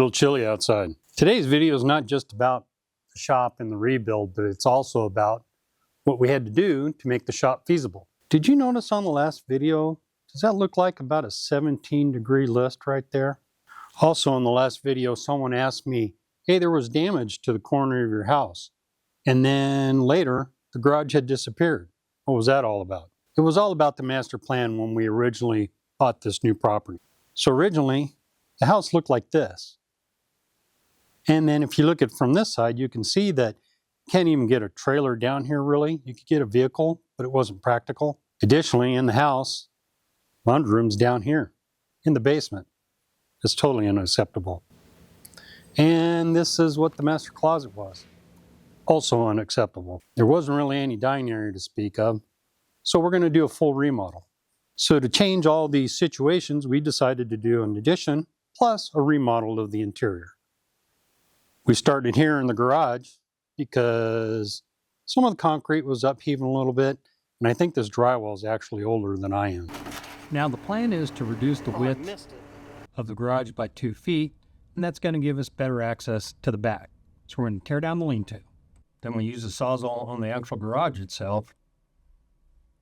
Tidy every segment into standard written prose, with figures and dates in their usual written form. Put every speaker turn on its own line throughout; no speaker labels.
little chilly outside. Today's video is not just about the shop and the rebuild, but it's also about what we had to do to make the shop feasible. Did you notice on the last video, does that look like about a 17-degree list right there? Also in the last video, someone asked me, hey, there was damage to the corner of your house. And then later, the garage had disappeared. What was that all about? It was all about the master plan when we originally bought this new property. So originally, the house looked like this. And then if you look at it from this side, you can see that you can't even get a trailer down here really. You could get a vehicle, but it wasn't practical. Additionally, in the house, laundry room's down here in the basement. It's totally unacceptable. And this is what the master closet was. Also unacceptable. There wasn't really any dining area to speak of, so we're going to do a full remodel. So to change all these situations, we decided to do an addition plus a remodel of the interior. We started here in the garage because some of the concrete was upheaving a little bit, and I think this drywall is actually older than I am.
Now the plan is to reduce the width of the garage by 2 feet, and that's going to give us better access to the back. So we're going to tear down the lean-to. Then we use the Sawzall on the actual garage itself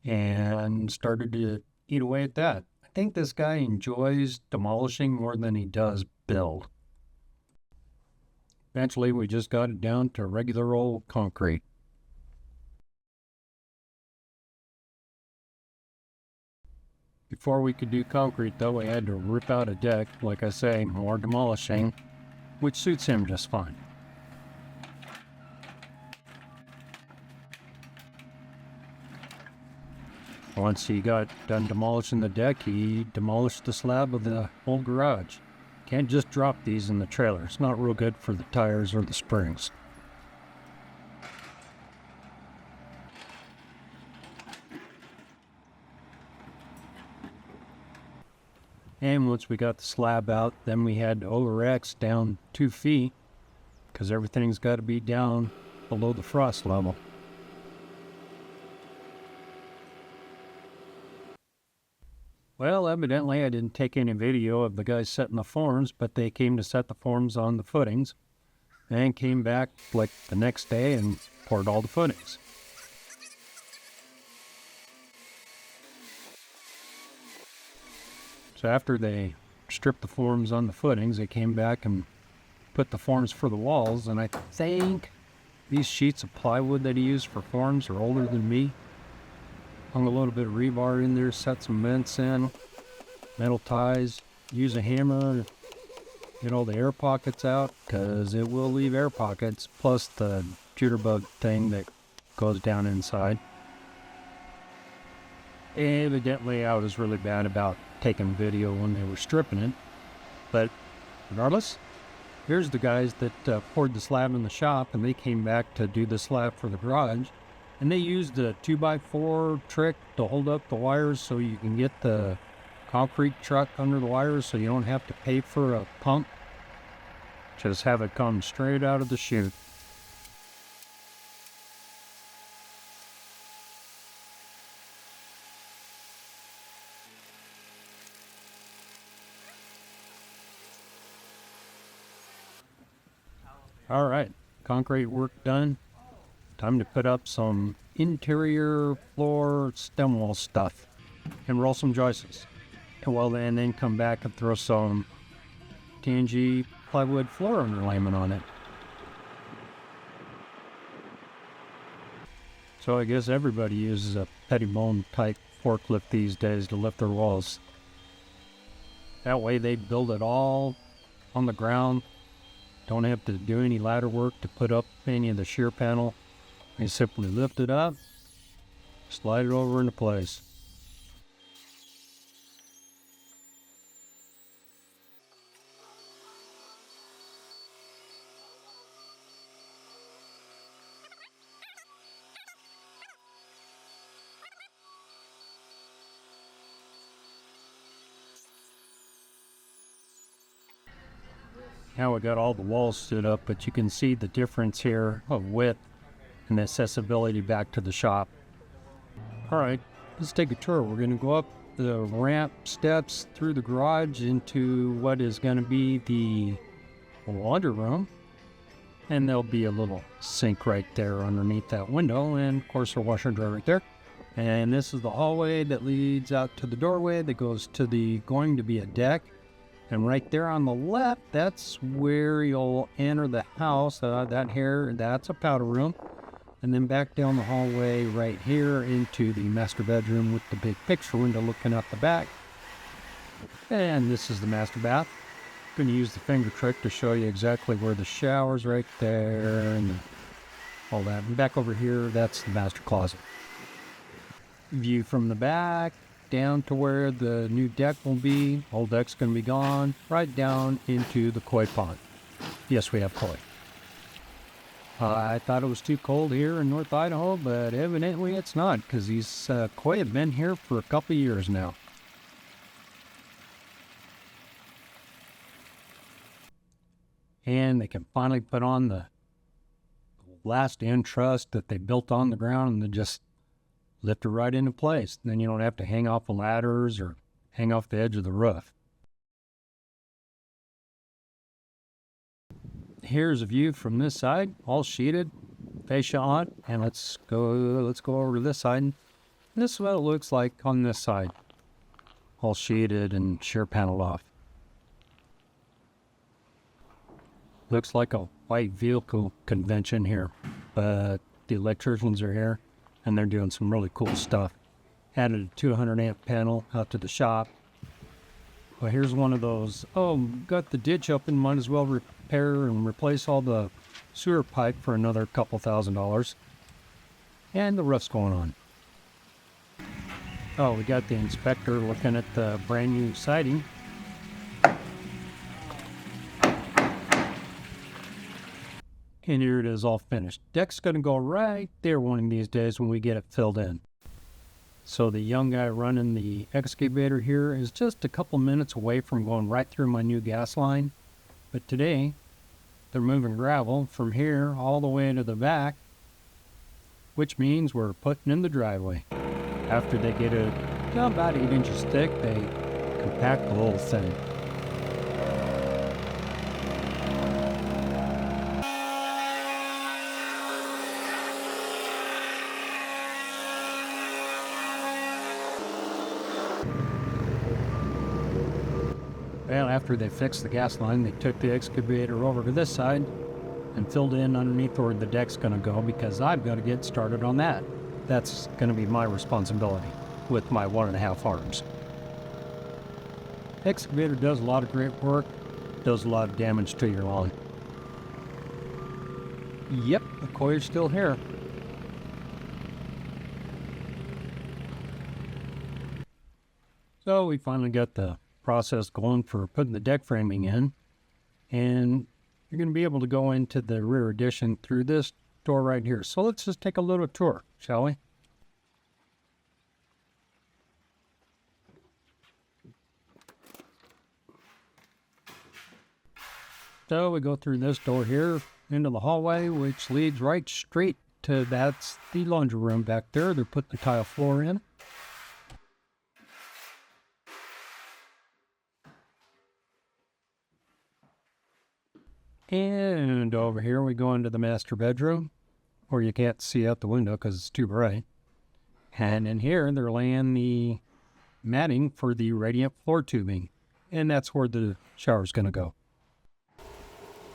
and started to eat away at that. I think this guy enjoys demolishing more than he does build. Eventually we just got it down to regular old concrete. Before we could do concrete though, we had to rip out a deck, like I say, more demolishing, which suits him just fine. Once he got done demolishing the deck, he demolished the slab of the old garage. Can't just drop these in the trailer. It's not real good for the tires or the springs. And once we got the slab out, then we had to over-X down 2 feet because everything's got to be down below the frost level. Well, evidently I didn't take any video of the guys setting the forms, but they came to set the forms on the footings and came back like the next day and poured all the footings. So after they stripped the forms on the footings, they came back and put the forms for the walls, and I think these sheets of plywood that he used for forms are older than me. Hung a little bit of rebar in there, set some vents in, metal ties, use a hammer, get all the air pockets out, because it will leave air pockets, plus the jitterbug thing that goes down inside. Evidently I was really bad about taking video when they were stripping it, but regardless, here's the guys that poured the slab in the shop, and they came back to do the slab for the garage. And they used a 2x4 trick to hold up the wires so you can get the concrete truck under the wires so you don't have to pay for a pump. Just have it come straight out of the chute. All right, concrete work done. Time to put up some interior floor stem wall stuff and roll some joists. And then come back and throw some TNG plywood floor underlayment on it. So I guess everybody uses a Pettibone type forklift these days to lift their walls. That way they build it all on the ground. Don't have to do any ladder work to put up any of the shear panel. You simply lift it up, slide it over into place. Now we got all the walls stood up, but you can see the difference here of width and accessibility back to the shop. All right, let's take a tour. We're going to go up the ramp steps through the garage into what is going to be the laundry room. And there'll be a little sink right there underneath that window. And of course, our washer and dryer right there. And this is the hallway that leads out to the doorway that goes to the going to be a deck. And right there on the left, that's where you'll enter the house. That's a powder room. And then back down the hallway right here into the master bedroom with the big picture window looking out the back. And this is the master bath. I'm going to use the finger trick to show you exactly where the shower's right there and all that. And back over here, that's the master closet. View from the back down to where the new deck will be. Old deck's going to be gone. Right down into the koi pond. Yes, we have koi. I thought it was too cold here in North Idaho, but evidently it's not, because these koi have been here for a couple of years now. And they can finally put on the last end truss that they built on the ground and then just lift it right into place. Then you don't have to hang off the ladders or hang off the edge of the roof. Here's a view from this side, all sheeted, fascia on, and let's go over to this side. And this is what it looks like on this side, all sheeted and sheer paneled off. Looks like a white vehicle convention here, but the electricians are here and they're doing some really cool stuff. Added a 200 amp panel out to the shop. Well, here's one of those, got the ditch open, might as well repair and replace all the sewer pipe for another couple $1,000. And the roof's going on. Oh, we got the inspector looking at the brand new siding. And here it is all finished. Deck's going to go right there one of these days when we get it filled in. So the young guy running the excavator here is just a couple minutes away from going right through my new gas line. But today, they're moving gravel from here all the way to the back, which means we're putting in the driveway. After they get it about 8 inches thick, they compact the whole thing. Well, after they fixed the gas line, they took the excavator over to this side and filled in underneath where the deck's going to go, because I've got to get started on that. That's going to be my responsibility with my 1.5 arms. Excavator does a lot of great work, does a lot of damage to your lawn. Yep, the koi is still here. So we finally got the process going for putting the deck framing in, and you're going to be able to go into the rear addition through this door right here. So let's just take a little tour, shall we? So we go through this door here into the hallway, which leads right straight to, that's the laundry room back there. They're putting the tile floor in. And over here we go into the master bedroom, where you can't see out the window because it's too bright. And in here they're laying the matting for the radiant floor tubing, and that's where the shower's going to go.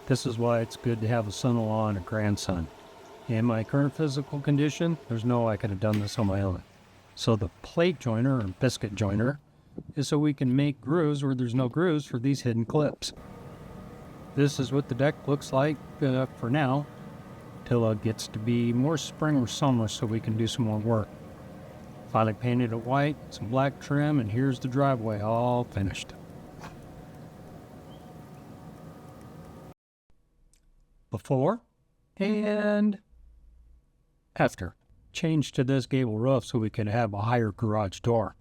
This is why it's good to have a son-in-law and a grandson. In my current physical condition, there's no way I could have done this on my own. So the plate joiner or biscuit joiner is so we can make grooves where there's no grooves for these hidden clips. This is what the deck looks like for now, till it gets to be more spring or summer so we can do some more work. Finally painted it white, some black trim, and here's the driveway all finished. Before and after. Changed to this gable roof so we could have a higher garage door.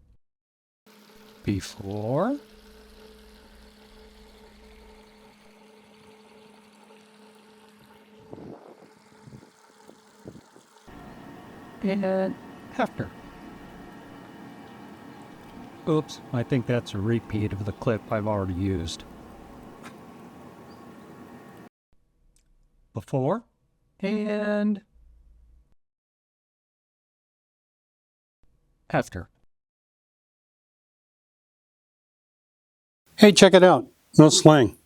Before. And after. Oops, I think that's a repeat of the clip I've already used. before and after.
Hey, check it out. No slang.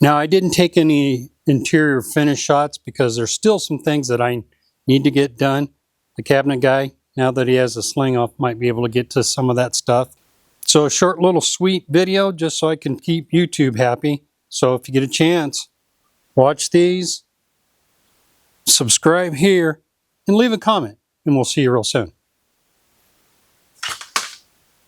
Now, I didn't take any interior finish shots because there's still some things that I need to get done. The cabinet guy, now that he has a sling off, might be able to get to some of that stuff. So a short little sweet video just so I can keep YouTube happy. So if you get a chance, watch these, subscribe here, and leave a comment, and we'll see you real soon.